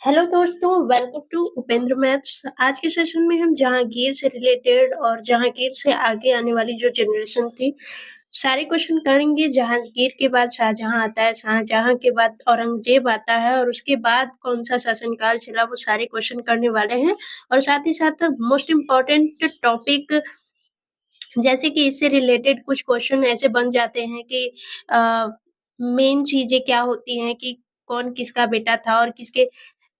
Hello दोस्तों, welcome to Upendra maths. आज के सेशन में हम जहांगीर से रिलेटेड और जहांगीर से आगे आने वाली जो जनरेशन थी, सारे क्वेश्चन करेंगे। जहांगीर के बाद शाहजहां आता है, शाहजहां के बाद औरंगजेब आता है और उसके बाद कौन सा शासनकाल चला, वो सारे क्वेश्चन करने वाले हैं। और साथ ही साथ मोस्ट इम्पोर्टेंट टॉपिक, जैसे कि इससे रिलेटेड कुछ क्वेश्चन ऐसे बन जाते हैं कि मेन चीजें क्या होती हैं कि कौन किसका बेटा था और किसके,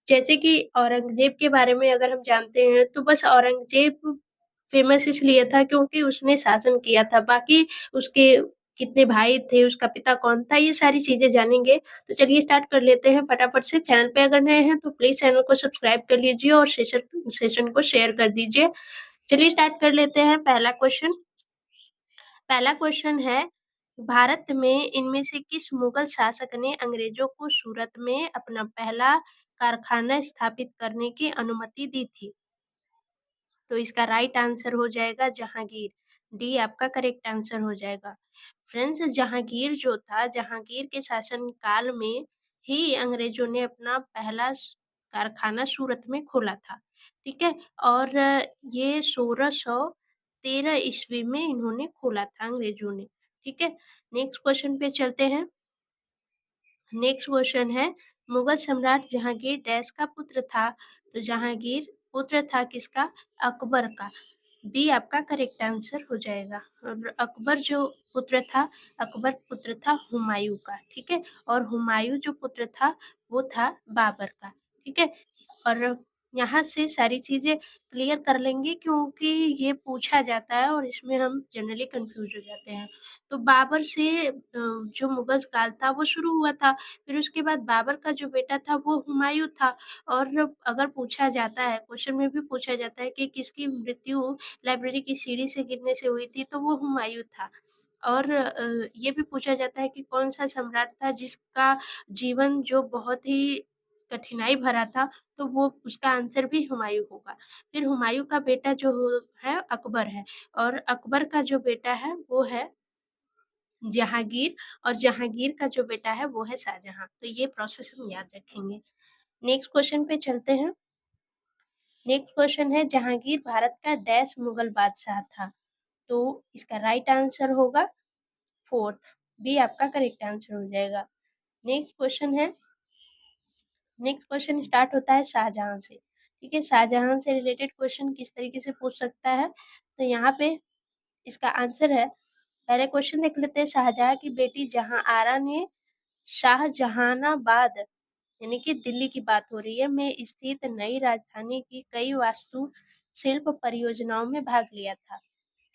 जैसे कि औरंगज़ेब के बारे में अगर हम जानते हैं तो बस औरंगज़ेब फ़ेमस इसलिए था क्योंकि उसने शासन किया था, बाकी उसके कितने भाई थे, उसका पिता कौन था, ये सारी चीज़ें जानेंगे। तो चलिए स्टार्ट कर लेते हैं फटाफट से। चैनल पे अगर नए हैं तो प्लीज़ चैनल को सब्सक्राइब कर लीजिए और सेशन को शेयर कर दीजिए। चलिए स्टार्ट कर लेते हैं। पहला क्वेश्चन है, भारत में इनमें से किस मुगल शासक ने अंग्रेजों को सूरत में अपना पहला कारखाना स्थापित करने की अनुमति दी थी? तो इसका राइट आंसर हो जाएगा जहांगीर। डी आपका करेक्ट आंसर हो जाएगा। फ्रेंड्स, जहांगीर जो था, जहांगीर के शासन काल में ही अंग्रेजों ने अपना पहला कारखाना सूरत में खोला था। ठीक है। और ये 1613 ईस्वी में इन्होंने खोला था अंग्रेजों ने। ठीक है। नेक्स्ट क्वेश्चन पे चलते हैं। नेक्स्ट क्वेश्चन है, मुगल सम्राट जहांगीर डैश का पुत्र था? तो जहांगीर पुत्र था किसका? अकबर का। बी आपका करेक्ट आंसर हो जाएगा। और अकबर जो पुत्र था, अकबर पुत्र था हुमायूं का। ठीक है। और हुमायूं जो पुत्र था वो था बाबर का। ठीक है। और यहाँ से सारी चीजें क्लियर कर लेंगे क्योंकि ये पूछा जाता है और इसमें हम जनरली कंफ्यूज हो जाते हैं। तो बाबर से जो मुगल काल था वो शुरू हुआ था, फिर उसके बाद बाबर का जो बेटा था वो हुमायूं था। और अगर पूछा जाता है, क्वेश्चन में भी पूछा जाता है कि किसकी मृत्यु लाइब्रेरी की सीढ़ी से गिरने से हुई थी, तो वो हुमायूं था। और ये भी पूछा जाता है कि कौन सा सम्राट था जिसका जीवन जो बहुत ही कठिनाई भरा था, तो वो उसका आंसर भी हुमायूं होगा। फिर हुमायूं का बेटा जो है अकबर है, और अकबर का जो बेटा है वो है जहांगीर, और जहांगीर का जो बेटा है वो है शाहजहां। तो ये प्रोसेस हम याद रखेंगे। नेक्स्ट क्वेश्चन पे चलते हैं। नेक्स्ट क्वेश्चन है, जहांगीर भारत का डैश मुगल बादशाह था? तो इसका राइट आंसर होगा फोर्थ। बी आपका करेक्ट आंसर हो जाएगा। नेक्स्ट क्वेश्चन है, नेक्स्ट क्वेश्चन स्टार्ट होता है शाहजहां से। ठीक है। शाहजहां से रिलेटेड क्वेश्चन किस तरीके से पूछ सकता है, तो यहाँ पे इसका आंसर है, पहले क्वेश्चन देख लेते हैं। शाहजहां की बेटी जहां आरा ने शाहजहानाबाद, यानी कि दिल्ली की बात हो रही है, में स्थित नई राजधानी की कई वास्तु शिल्प परियोजनाओं में भाग लिया था।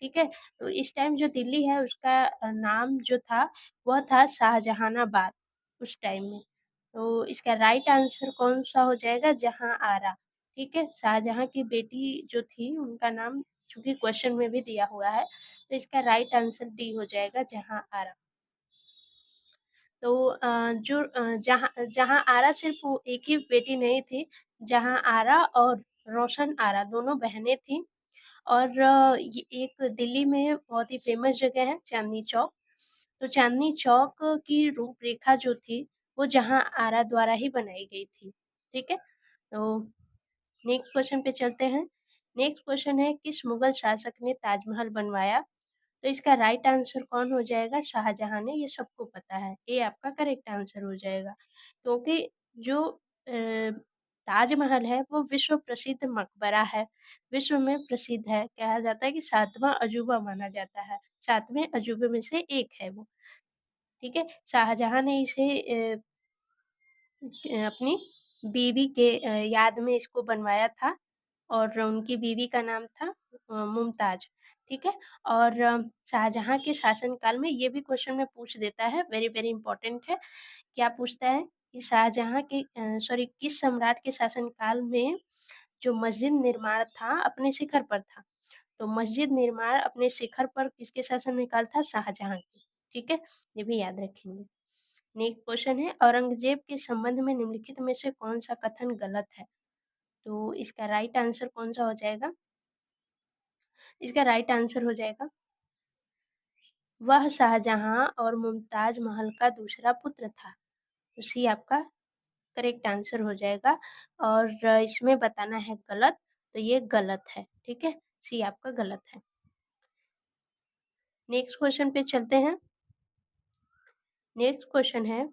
ठीक है। तो इस टाइम जो दिल्ली है उसका नाम जो था वह था शाहजहानाबाद उस टाइम में। तो इसका राइट आंसर कौन सा हो जाएगा? जहां आरा। ठीक है। शाहजहां की बेटी जो थी उनका नाम चूंकि क्वेश्चन में भी दिया हुआ है, तो इसका राइट आंसर डी हो जाएगा, जहां आरा। तो जहां जहां आरा सिर्फ वो एक ही बेटी नहीं थी, जहां आरा और रोशन आरा दोनों बहनें थी। और ये एक दिल्ली में बहुत ही फेमस जगह है चांदनी चौक। तो चांदनी चौक की रूपरेखा जो थी वो जहां आरा द्वारा ही बनाई गई थी। ठीक है। तो नेक्स्ट क्वेश्चन पे चलते हैं। नेक्स्ट क्वेश्चन है, किस मुगल शासक ने ताजमहल बनवाया? तो इसका राइट आंसर कौन हो जाएगा? शाहजहां ने, ये सबको पता है। ये आपका करेक्ट आंसर हो जाएगा क्योंकि जो ताजमहल है वो विश्व प्रसिद्ध मकबरा है, विश्व में प्रसिद्ध है। कहा जाता है कि सातवां अजूबा माना जाता है, सातवें अजूबे में से एक है वो। ठीक है। शाहजहां ने इसे अपनी बीवी के याद में इसको बनवाया था, और उनकी बीवी का नाम था मुमताज। ठीक है। और शाहजहां के शासनकाल में ये भी क्वेश्चन में पूछ देता है, वेरी वेरी इंपॉर्टेंट है। क्या पूछता है कि शाहजहां के सॉरी किस सम्राट के शासनकाल में जो मस्जिद निर्माण था अपने शिखर पर था? तो मस्जिद निर्माण अपने शिखर पर किसके शासन में काल था? शाहजहां के। ठीक है। ये भी याद रखेंगे। नेक्स्ट क्वेश्चन है, औरंगजेब के संबंध में निम्नलिखित में से कौन सा कथन गलत है? तो इसका राइट आंसर कौन सा हो जाएगा? इसका राइट आंसर हो जाएगा, वह शाहजहां और मुमताज महल का दूसरा पुत्र था। तो सी आपका करेक्ट आंसर हो जाएगा और इसमें बताना है गलत, तो ये गलत है, ठीक है? सी आपका गलत है। नेक्स्ट क्वेश्चन पे चलते हैं। नेक्स्ट क्वेश्चन है,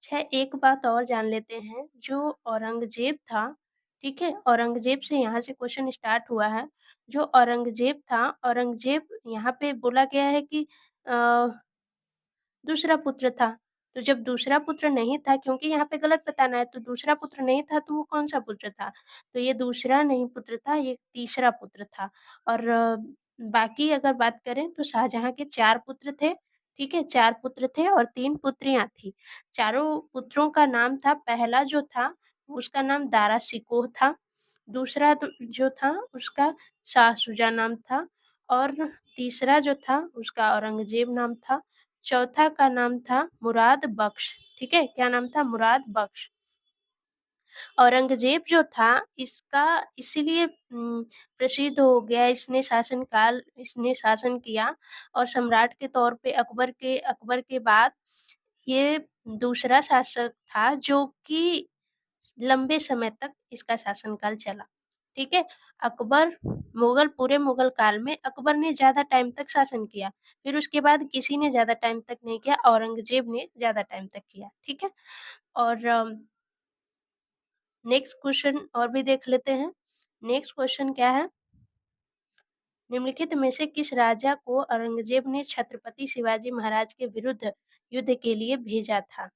अच्छा एक बात और जान लेते हैं, जो औरंगज़ेब था, ठीक है? औरंगज़ेब से यहाँ से क्वेश्चन स्टार्ट हुआ है। जो औरंगज़ेब था, औरंगज़ेब यहाँ पे बोला गया है कि अ दूसरा पुत्र था। तो जब दूसरा पुत्र नहीं था क्योंकि यहाँ पे गलत बताना है, तो दूसरा पुत्र नहीं था तो वो कौन-सा पुत्र था? तो ये दूसरा नहीं पुत्र था, ये तीसरा पुत्र था। और बाकी अगर बात करें तो शाहजहाँ के 4 पुत्र थे, ठीक है? 4 पुत्र थे और 3 पुत्रियाँ थीं। चारों पुत्रों का नाम था, पहला जो था उसका नाम दारा शिकोह था, दूसरा जो था उसका शाह शुजा नाम था और तीसरा जो था उसका औरंगज़ेब नाम था। चौथा का नाम था मुराद बख्श, ठीक है? क्या नाम था? मुराद बख्श। औरंगज़ेब जो था इसका इसीलिए प्रसिद्ध हो गया, इसने शासन किया और सम्राट के तौर पे अकबर के बाद ये दूसरा शासक था जो कि लंबे समय तक इसका शासनकाल चला, ठीक है? अकबर पूरे मुगल काल में अकबर ने ज़्यादा टाइम तक शासन किया, फिर उसके बाद किसी ने ज़्यादा टाइम तक नहीं किया, औरंगज़ेब ने ज़्यादा टाइम तक किया, ठीक है? और नेक्स्ट क्वेश्चन और भी देख लेते हैं। नेक्स्ट क्वेश्चन क्या है? निम्नलिखित में से किस राजा को औरंगज़ेब ने छत्रपति शिवाजी महाराज के विरुद्ध युद्ध के लिए भेजा था?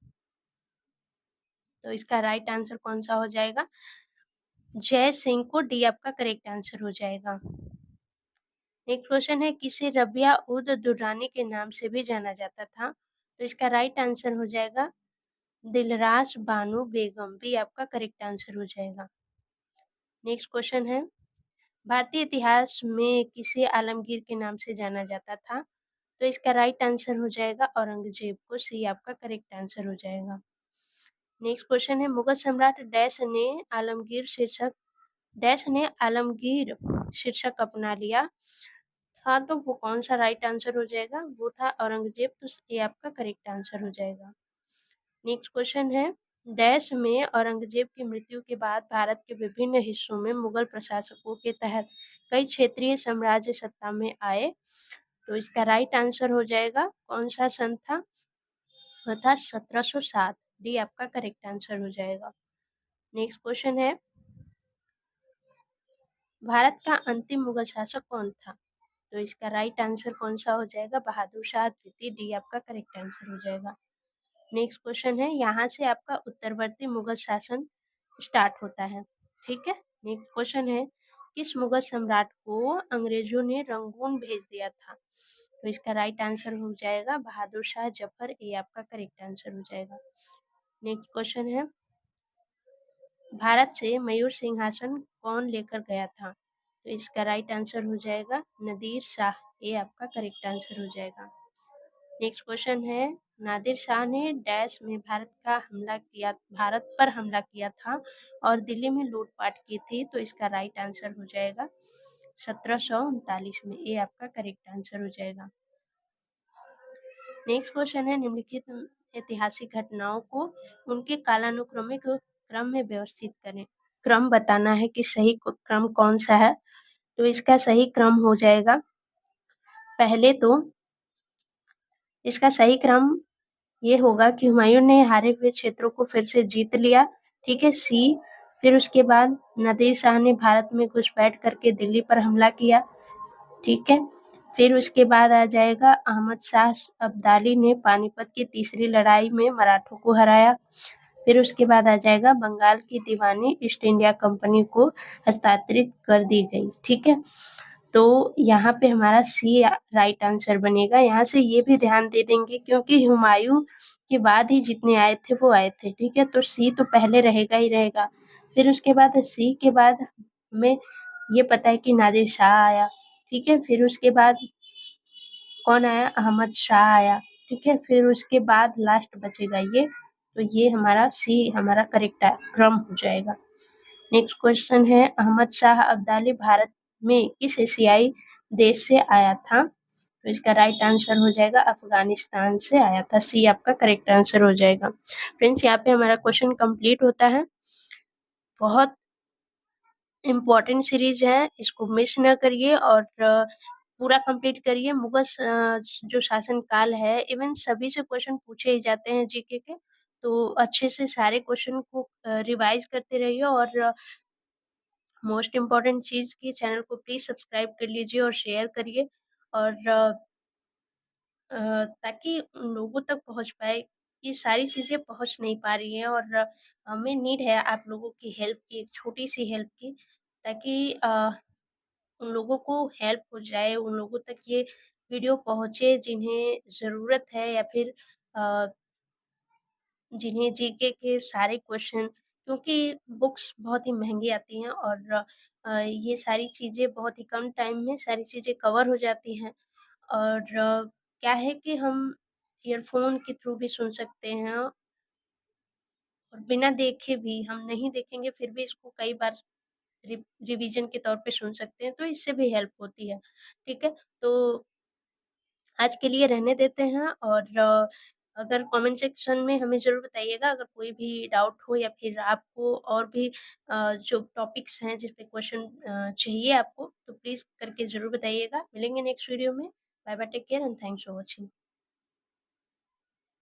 तो इसका राइट आंसर कौन-सा हो जाएगा? जय सिंह को, डी आपका करेक्ट आंसर हो जाएगा। नेक्स्ट क्वेश्चन है, किसे रबिया उद दुर्रानी के नाम से भी जाना जाता था? तो इसका राइट आंसर हो जाएगा दिलरास बानो बेगम, बी आपका करेक्ट आंसर हो जाएगा। नेक्स्ट क्वेश्चन है, भारतीय इतिहास में किसे आलमगीर के नाम से जाना जाता था? तो इसका राइट आंसर हो जाएगा औरंगज़ेब को, सी आपका करेक्ट आंसर हो जाएगा। नेक्स्ट क्वेश्चन है, मुगल सम्राट डैश ने आलमगीर शीर्षक अपना लिया था, तो वो कौन सा राइट आंसर हो जाएगा? वो था औरंगज़ेब, तो ये आपका करेक्ट आंसर हो जाएगा। नेक्स्ट क्वेश्चन है, डैश में औरंगज़ेब की मृत्यु के बाद भारत के विभिन्न हिस्सों में मुगल प्रशासकों के तहत कई क्षेत्रीय साम्राज्य सत्ता में आए, तो इसका राइट आंसर हो जाएगा कौन सा सन था? वो था 1707, डी आपका करेक्ट आंसर हो जाएगा। नेक्स्ट क्वेश्चन है, भारत का अंतिम मुगल शासक कौन था? तो इसका राइट आंसर कौन-सा हो जाएगा? बहादुर शाह द्वितीय, डी आपका करेक्ट आंसर हो जाएगा। नेक्स्ट क्वेश्चन है, यहाँ से आपका उत्तरवर्ती मुगल शासन स्टार्ट होता है, ठीक है? नेक्स्ट क्वेश्चन है, किस मुगल सम्राट को अंग्रेजों ने रंगून भेज दिया था? तो इसका राइट आंसर हो जाएगा बहादुर शाह जफर, ए आपका करेक्ट आंसर हो जाएगा। नेक्स्ट क्वेश्चन है, भारत से मयूर सिंहासन कौन लेकर गया था? तो इसका राइट आंसर हो जाएगा नादिर शाह, ये आपका करेक्ट आंसर हो जाएगा। नेक्स्ट क्वेश्चन है, नादिर शाह ने डैश में भारत पर हमला किया था और दिल्ली में लूटपाट की थी, तो इसका राइट आंसर हो जाएगा 1739 में, ये आपका करेक्ट आंसर हो जाएगा। नेक्स्ट क्वेश्चन है, निम्नलिखित ऐतिहासिक घटनाओं को उनके कालानुक्रमिक क्रम में व्यवस्थित करें। क्रम बताना है कि सही क्रम कौन सा है, तो इसका सही क्रम हो जाएगा, पहले तो इसका सही क्रम ये होगा कि हुमायूं ने हारे हुए क्षेत्रों को फिर से जीत लिया, ठीक है, सी। फिर उसके बाद नादिर शाह ने भारत में घुसपैठ करके दिल्ली पर हमला किया, ठीक है। फिर उसके बाद आ जाएगा अहमद शाह अब्दाली ने पानीपत की तीसरी लड़ाई में मराठों को हराया। फिर उसके बाद आ जाएगा बंगाल की दीवानी ईस्ट इंडिया कंपनी को हस्तांतरित कर दी गई, ठीक है। तो यहाँ पे हमारा सी राइट आंसर बनेगा। यहाँ से ये भी ध्यान दे देंगे क्योंकि हुमायूं के बाद ही जितने आए थे वो आए थे, ठीक है, तो सी तो पहले रहेगा ही रहेगा। फिर उसके बाद सी के बाद हमें ये पता है कि नादिर शाह आया, ठीक है। फिर उसके बाद कौन आया? अहमद शाह आया, ठीक है। फिर उसके बाद लास्ट बचेगा ये, तो ये हमारा सी हमारा करेक्ट क्रम हो जाएगा। नेक्स्ट क्वेश्चन है, अहमद शाह अब्दाली भारत में किस एशियाई देश से आया था? तो इसका राइट आंसर हो जाएगा अफ़गानिस्तान से आया था, सी आपका करेक्ट आंसर हो जाएगा। फ्रेंड्स यहाँ पे हमारा क्वेश्चन कंप्लीट होता है। बहुत इम्पोर्टेंट सीरीज़ है, इसको मिस ना करिए और पूरा कंप्लीट करिए। मुगल जो शासनकाल है, इवन सभी से क्वेश्चन पूछे ही जाते हैं जीके के, तो अच्छे से सारे क्वेश्चन को रिवाइज़ करते रहिए और मोस्ट इम्पोर्टेंट चीज़ कि चैनल को प्लीज़ सब्सक्राइब कर लीजिए और शेयर करिए और ताकि उन लोगों तक पहुँच पाए, ये सारी चीज़ें पहुँच नहीं पा रही हैं और हमें नीड है आप लोगों की हेल्प की, एक छोटी-सी हेल्प की, ताकि उन लोगों को हेल्प हो जाए, उन लोगों तक ये वीडियो पहुँचे जिन्हें ज़रूरत है या फिर अ, जिन्हें जीके के सारे क्वेश्चन क्योंकि बुक्स बहुत ही महँगी आती हैं और ये सारी चीज़ें बहुत ही कम टाइम में सारी चीज़ें कवर हो जाती हैं और क्या है कि हम ईयरफ़ोन के थ्रू भी सुन सकते हैं और बिना देखे भी हम नहीं देखेंगे फिर भी इसको कई बार रिवीजन के तौर पे सुन सकते हैं, तो इससे भी हेल्प होती है, ठीक है? तो आज के लिए रहने देते हैं और अगर कमेंट सेक्शन में हमें ज़रूर बताइएगा अगर कोई भी डाउट हो या फिर आपको और भी जो टॉपिक्स हैं जिस पे क्वेश्चन चाहिए आपको, तो प्लीज़ करके ज़रूर बताइएगा। मिलेंगे नेक्स्ट वीडियो में। Bye bye, take care and thanks for watching.